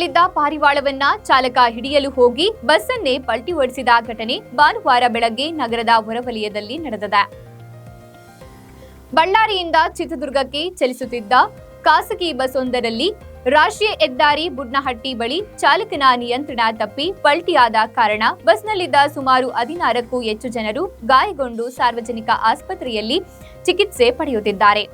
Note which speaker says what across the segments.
Speaker 1: ಬಸ್ನಲ್ಲಿದ್ದ ಪಾರಿವಾಳವನ್ನ ಚಾಲಕ ಹಿಡಿಯಲು ಹೋಗಿ ಬಸ್ಸನ್ನೇ ಪಲ್ಟಿ ಹೊಡೆಸಿದ ಘಟನೆ ಭಾನುವಾರ ಬೆಳಗ್ಗೆ ನಗರದ ಹೊರವಲಯದಲ್ಲಿ ನಡೆದಿದೆ. ಬಳ್ಳಾರಿಯಿಂದ ಚಿತ್ರದುರ್ಗಕ್ಕೆ ಚಲಿಸುತ್ತಿದ್ದ ಖಾಸಗಿ ಬಸ್ ಒಂದರಲ್ಲಿ ರಾಷ್ಟ್ರೀಯ ಹೆದ್ದಾರಿ ಬುಡ್ನಹಟ್ಟಿ ಬಳಿ ಚಾಲಕನ ನಿಯಂತ್ರಣ ತಪ್ಪಿ ಪಲ್ಟಿಯಾದ ಕಾರಣ ಬಸ್ನಲ್ಲಿದ್ದ ಸುಮಾರು 16ಕ್ಕೂ ಹೆಚ್ಚು ಜನರು ಗಾಯಗೊಂಡು ಸಾರ್ವಜನಿಕ ಆಸ್ಪತ್ರೆಯಲ್ಲಿ ಚಿಕಿತ್ಸೆ ಪಡೆಯುತ್ತಿದ್ದಾರೆ.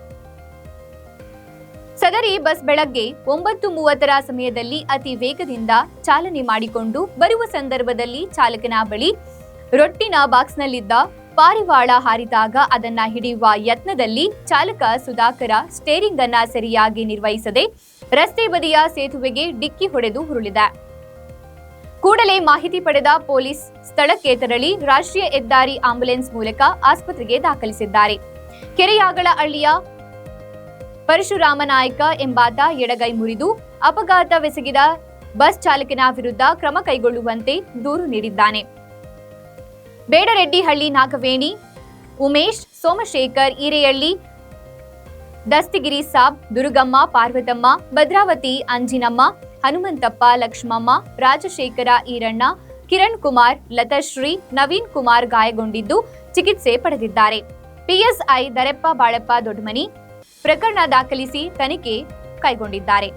Speaker 1: ಸದರಿ ಬಸ್ ಬೆಳಗ್ಗೆ 9:30ರ ಸಮಯದಲ್ಲಿ ಅತಿ ವೇಗದಿಂದ ಚಾಲನೆ ಮಾಡಿಕೊಂಡು ಬರುವ ಸಂದರ್ಭದಲ್ಲಿ ಚಾಲಕನ ಬಳಿ ರೊಟ್ಟಿನ ಬಾಕ್ಸ್ನಲ್ಲಿದ್ದ ಪಾರಿವಾಳ ಹಾರಿದಾಗ ಅದನ್ನ ಹಿಡಿಯುವ ಯತ್ನದಲ್ಲಿ ಚಾಲಕ ಸುಧಾಕರ ಸ್ಟೇರಿಂಗ್ ಅನ್ನ ಸರಿಯಾಗಿ ನಿರ್ವಹಿಸದೆ ರಸ್ತೆ ಬದಿಯ ಸೇತುವೆಗೆ ಡಿಕ್ಕಿ ಹೊಡೆದು ಉರುಳಿದೆ. ಕೂಡಲೇ ಮಾಹಿತಿ ಪಡೆದ ಪೊಲೀಸ್ ಸ್ಥಳಕ್ಕೆ ತೆರಳಿ ರಾಷ್ಟ್ರೀಯ ಹೆದ್ದಾರಿ ಆಂಬ್ಯುಲೆನ್ಸ್ ಮೂಲಕ ಆಸ್ಪತ್ರೆಗೆ ದಾಖಲಿಸಿದ್ದಾರೆ. ಕೆರೆಯಾಗಳಹಳ್ಳಿಯ ಪರಶುರಾಮ ನಾಯಕ ಎಂಬಾತ ಎಡಗೈ ಮುರಿದು ಅಪಘಾತವೆಸಗಿದ ಬಸ್ ಚಾಲಕನ ವಿರುದ್ಧ ಕ್ರಮ ಕೈಗೊಳ್ಳುವಂತೆ ದೂರು ನೀಡಿದ್ದಾನೆ. ಬೇಡರೆಡ್ಡಿಹಳ್ಳಿ ನಾಗವೇಣಿ, ಉಮೇಶ್, ಸೋಮಶೇಖರ್, ಹಿರೇಹಳ್ಳಿ, ದಸ್ತಗಿರಿ ಸಾಬ್, ದುರ್ಗಮ್ಮ, ಪಾರ್ವತಮ್ಮ, ಭದ್ರಾವತಿ, ಅಂಜಿನಮ್ಮ, ಹನುಮಂತಪ್ಪ, ಲಕ್ಷ್ಮಮ್ಮ, ರಾಜಶೇಖರ, ಈರಣ್ಣ, ಕಿರಣ್ ಕುಮಾರ್, ಲತಾಶ್ರೀ, ನವೀನ್ ಕುಮಾರ್ ಗಾಯಗೊಂಡಿದ್ದು ಚಿಕಿತ್ಸೆ ಪಡೆದಿದ್ದಾರೆ. ಪಿಎಸ್ಐ ದರೆಪ್ಪ ಬಾಳಪ್ಪ ದೊಡ್ಡಮನಿ ಪ್ರಕರಣ ದಾಖಲಿಸಿ ತನಿಖೆ ಕೈಗೊಂಡಿದ್ದಾರೆ.